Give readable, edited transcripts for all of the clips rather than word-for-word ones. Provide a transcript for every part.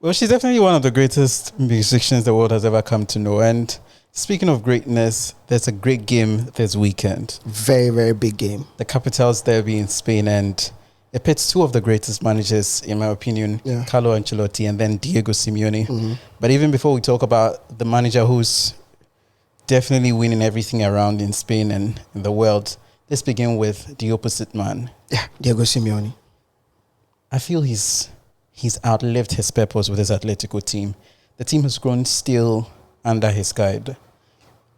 Well, she's definitely one of the greatest musicians the world has ever come to know. And speaking of greatness, there's a great game this weekend. Very, very big game. The Capitals Derby in Spain, and it pits two of the greatest managers, in my opinion, Carlo Ancelotti and then Diego Simeone. Mm-hmm. But even before we talk about the manager who's definitely winning everything around in Spain and in the world, let's begin with the opposite man. Yeah, Diego Simeone. I feel he's outlived his purpose with his Atletico team. The team has grown still under his guide.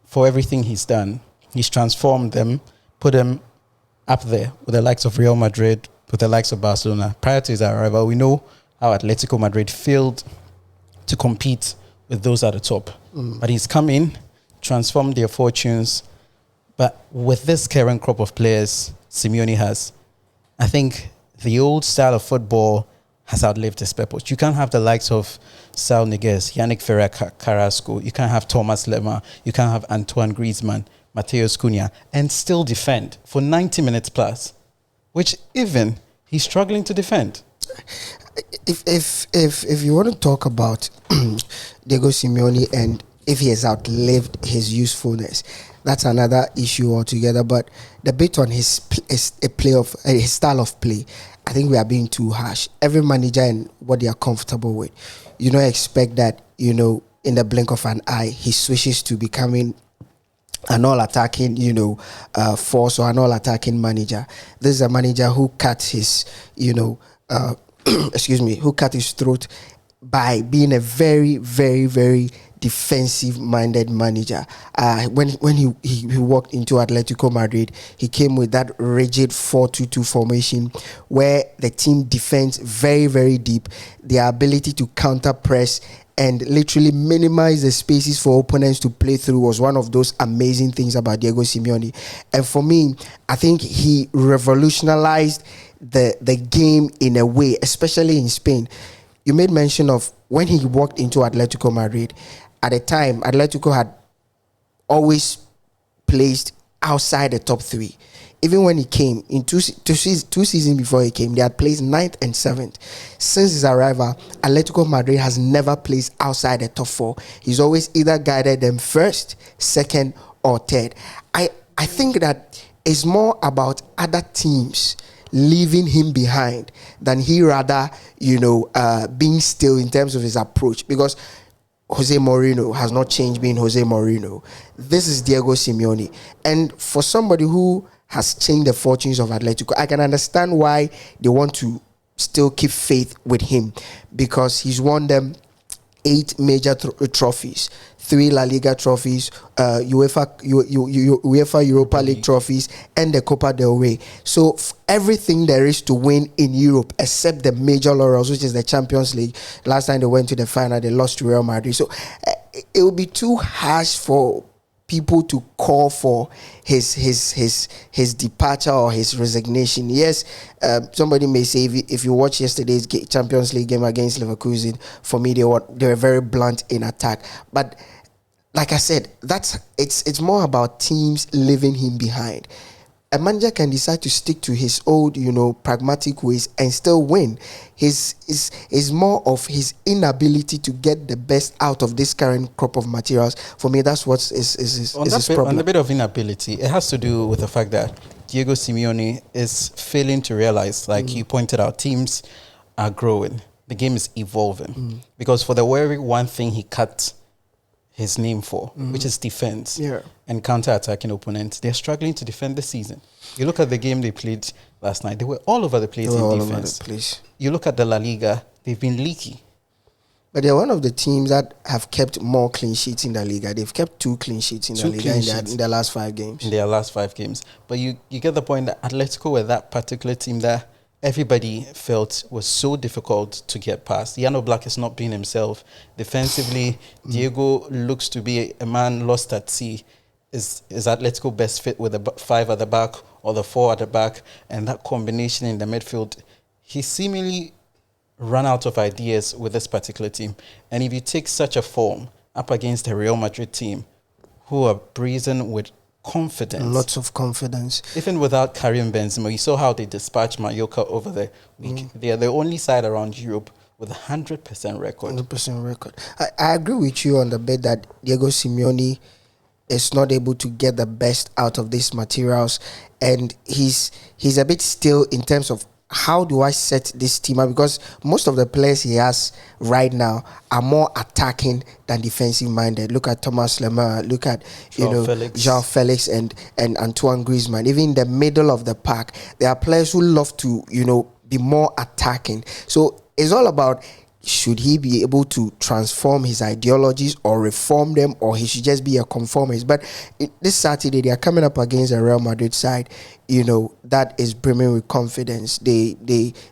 For everything he's done, he's transformed them, put them up there with the likes of Real Madrid, with the likes of Barcelona. Prior to his arrival, we know how Atletico Madrid failed to compete with those at the top. But he's come in, transformed their fortunes. But with this current crop of players Simeone has, I think the old style of football has outlived its purpose. You can't have the likes of Saul Niguez, Yannick Ferrer Carrasco. You can't have Thomas Lemar. You can't have Antoine Griezmann, Mateus Cunha, and still defend for 90 minutes plus, which even he's struggling to defend. If you want to talk about Diego Simeone and if he has outlived his usefulness, that's another issue altogether. But the bit on his style of play, I think we are being too harsh. Every manager and what they are comfortable with. You don't expect that, in the blink of an eye, he switches to becoming an all-attacking, force or an all-attacking manager. This is a manager who cut his, who cut his throat by being a very, very, very defensive-minded manager. When he walked into Atletico Madrid, he came with that rigid 4-2-2 formation where the team defends very, very deep. Their ability to counter-press and literally minimize the spaces for opponents to play through was one of those amazing things about Diego Simeone. And for me, I think he revolutionized the game in a way, especially in Spain. You made mention of when he walked into Atletico Madrid. At the time, Atletico had always placed outside the top three. Even when he came, in two seasons before he came, they had placed 9th and 7th. Since his arrival, Atletico Madrid has never placed outside the top 4. He's always either guided them first, second, or third. I think that it's more about other teams leaving him behind than he rather, being still in terms of his approach. Because Jose Mourinho has not changed being Jose Mourinho. This is Diego Simeone. And for somebody who has changed the fortunes of Atletico, I can understand why they want to still keep faith with him, because he's won them 8 major trophies, 3 La Liga trophies, UEFA Europa League trophies, and the Copa del Rey. So everything there is to win in Europe, except the major laurels, which is the Champions League. Last time they went to the final, they lost to Real Madrid. So it would be too harsh for people to call for his departure or his resignation. Yes, somebody may say if you watch yesterday's Champions League game against Leverkusen, for me they were very blunt in attack. But like I said, it's more about teams leaving him behind. A manager can decide to stick to his old, pragmatic ways and still win. Is more of his inability to get the best out of this current crop of materials. For me, that's what is his problem. On the bit of inability, it has to do with the fact that Diego Simeone is failing to realize, like you pointed out, teams are growing. The game is evolving. Because for the very one thing he cut his name for, which is defense and counter-attacking opponents, they're struggling to defend this season. You look at the game they played last night, they were all over the place in defense. You look at the La Liga, they've been leaky. But they're one of the teams that have kept more clean sheets in the Liga. They've kept 2 clean sheets in the Liga in their last 5 games. In their last 5 games. But you get the point that Atletico were that particular team that everybody felt was so difficult to get past. Yano Black is not being himself. Defensively, Diego looks to be a man lost at sea. Is Atletico best fit with the 5 at the back or the 4 at the back? And that combination in the midfield, he seemingly run out of ideas with this particular team. And if you take such a form up against a Real Madrid team who are breathing with confidence. Lots of confidence. Even without Karim Benzema, you saw how they dispatched Mallorca over the week. They are the only side around Europe with a 100% record. 100% record. I agree with you on the bit that Diego Simeone is not able to get the best out of these materials, and he's a bit still in terms of how do I set this team up, because most of the players he has right now are more attacking than defensive minded. Look at Thomas Lemar, look at João Felix and Antoine Griezmann. Even in the middle of the pack, there are players who love to be more attacking. So it's all about, should he be able to transform his ideologies or reform them, or he should just be a conformist? But this Saturday, they are coming up against a Real Madrid side, that is brimming with confidence. They've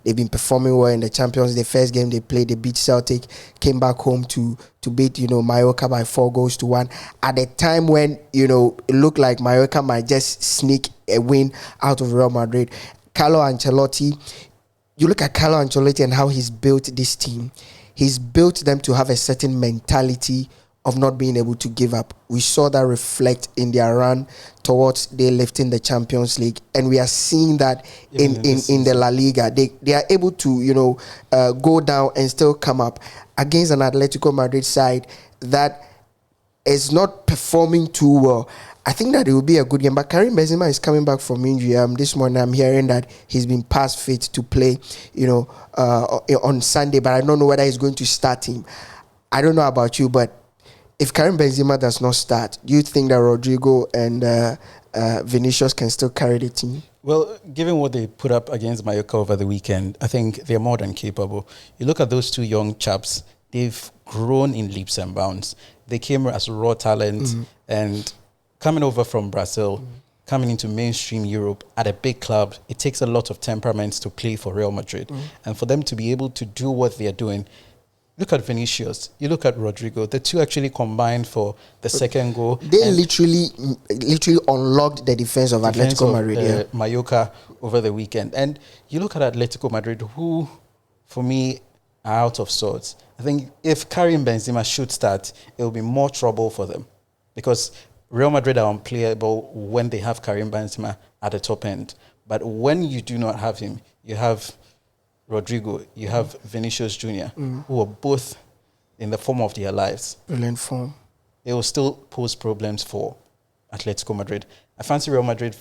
been performing well in the Champions. The first game they played, they beat Celtic, came back home to beat, Mallorca by 4-1. At a time when, it looked like Mallorca might just sneak a win out of Real Madrid. Carlo Ancelotti, you look at Carlo Ancelotti and how he's built this team. He's built them to have a certain mentality of not being able to give up. We saw that reflect in their run towards they lifting the Champions League, and we are seeing that in the La Liga. They are able to go down and still come up against an Atletico Madrid side that is not performing too well. I think that it will be a good game. But Karim Benzema is coming back from injury. This morning I'm hearing that he's been past fit to play, on Sunday. But I don't know whether he's going to start him. I don't know about you, but if Karim Benzema does not start, do you think that Rodrigo and Vinicius can still carry the team? Well, given what they put up against Mallorca over the weekend, I think they're more than capable. You look at those two young chaps, they've grown in leaps and bounds. They came as raw talent and coming over from Brazil, coming into mainstream Europe at a big club, it takes a lot of temperament to play for Real Madrid. And for them to be able to do what they're doing, look at Vinicius, you look at Rodrigo, the two actually combined for the second goal. They literally unlocked the defense of Atletico Madrid. Mallorca over the weekend. And you look at Atletico Madrid, who, for me, are out of sorts. I think if Karim Benzema should start, it will be more trouble for them, because Real Madrid are unplayable when they have Karim Benzema at the top end. But when you do not have him, you have Rodrigo, you have Vinicius Jr., who are both in the form of their lives. Brilliant form. They will still pose problems for Atletico Madrid. I fancy Real Madrid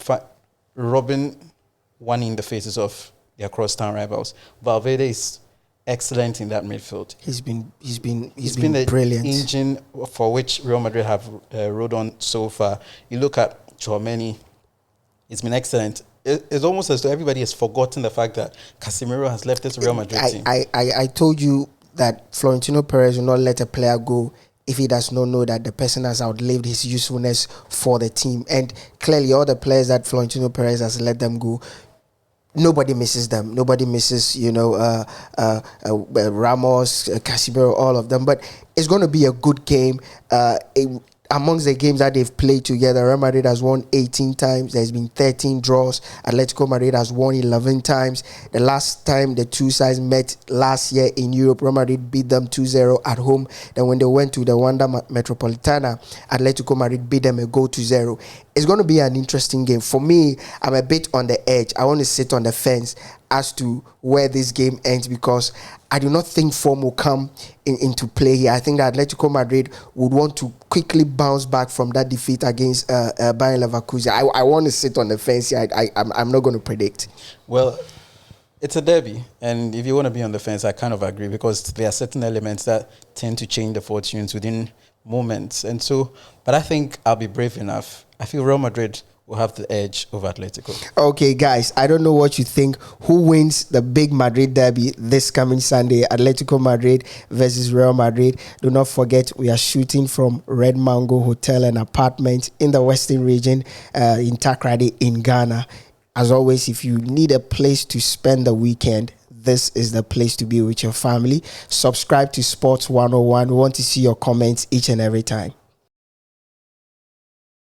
robbing one in the faces of their crosstown rivals. Valverde is excellent in that midfield. He's been the brilliant engine for which Real Madrid have rode on so far. You look at Tchouaméni, it's been excellent. It's almost as though everybody has forgotten the fact that Casemiro has left this Real Madrid team. I told you that Florentino Perez will not let a player go if he does not know that the person has outlived his usefulness for the team. And clearly all the players that Florentino Perez has let them go, nobody misses them. Nobody misses, Ramos, Casemiro, all of them. But it's going to be a good game. Amongst the games that they've played together, Real Madrid has won 18 times. There's been 13 draws. Atletico Madrid has won 11 times. The last time the two sides met last year in Europe, Real Madrid beat them 2-0 at home. Then when they went to the Wanda Metropolitana, Atletico Madrid beat them a goal to 0. It's going to be an interesting game. For me, I'm a bit on the edge. I want to sit on the fence as to where this game ends, because I do not think form will come into play here. I think that Atletico Madrid would want to quickly bounce back from that defeat against Bayer Leverkusen. I want to sit on the fence here. I'm not going to predict. Well, it's a derby, and if you want to be on the fence, I kind of agree, because there are certain elements that tend to change the fortunes within moments. And so, but I think I'll be brave enough. I feel Real Madrid will have the edge over Atletico. Okay, guys, I don't know what you think. Who wins the big Madrid derby this coming Sunday? Atletico Madrid versus Real Madrid. Do not forget, we are shooting from Red Mango Hotel and Apartment in the Western region in Takrady in Ghana. As always, if you need a place to spend the weekend, this is the place to be with your family. Subscribe to Sports 101. We want to see your comments each and every time.